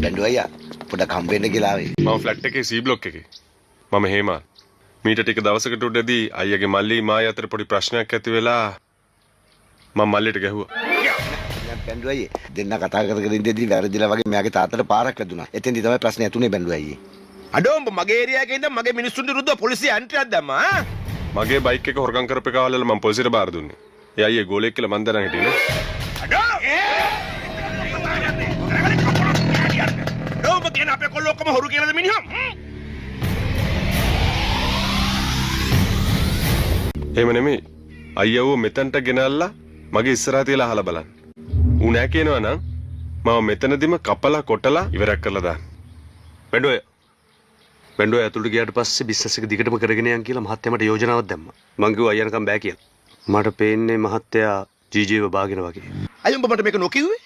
බැන්ඩු අයියා පොඩක් හම්බෙන්න කියලා ආවේ. මම ෆ්ලැට් එකේ C බ්ලොක් එකේ. මම හේමා. මීට ටික දවසකට උඩදී අයියාගේ මල්ලි මායි අතර පොඩි ප්‍රශ්නයක් ඇති වෙලා මම මල්ලිට ගැහුවා. බැන්ඩු අයියේ දෙන්න කතා කරගෙන ඉඳිද්දි වැරදිලා වගේ මෙයාගේ තාත්තට පාරක් වැදුනා. එතෙන්දි තමයි ප්‍රශ්නේ ඇතුනේ බැන්ඩු අයියේ. අඩෝ උඹ මගේ ඒරියා එකේ ඉඳන් මගේ මිනිස්සුන්ට විරුද්ධව පොලිසිය ඇන්ට්‍රියක් දැම්මා ආ? මගේ බයික් එක හොරගම් කරපේකවල මම පොලිසියට බාර දුන්නේ. ඒ අයියේ ගෝලෙක් කියලා මන් දැනන් හිටියේ නේ. අඩෝ උඹ කියන අපේ කොල්ලෝ ඔක්කොම හොරු කියලාද මිනිහා? එහෙම නෙමෙයි. අයියව මෙතනට ගෙනල්ලා මගේ ඉස්සරහා තියලා අහලා බලන්න. ඌ නෑ කියනවා නම් මම මෙතනදිම කපලා කොටලා ඉවරක් කරලා දාන්න. බැන්ඩෝ ඇතුළට ගියාට පස්සේ බිස්නස් එක දිගටම කරගෙන යන්න කියලා මහත්තයා මට යෝජනාවක් දැම්මා. මං කිව්වා අයියනකම් බෑ කියලා. මට පේන්නේ මහත්තයා ජීජීව බාගෙන වගේ. අයියෝ උඹ මට මේක නොකියුවේ?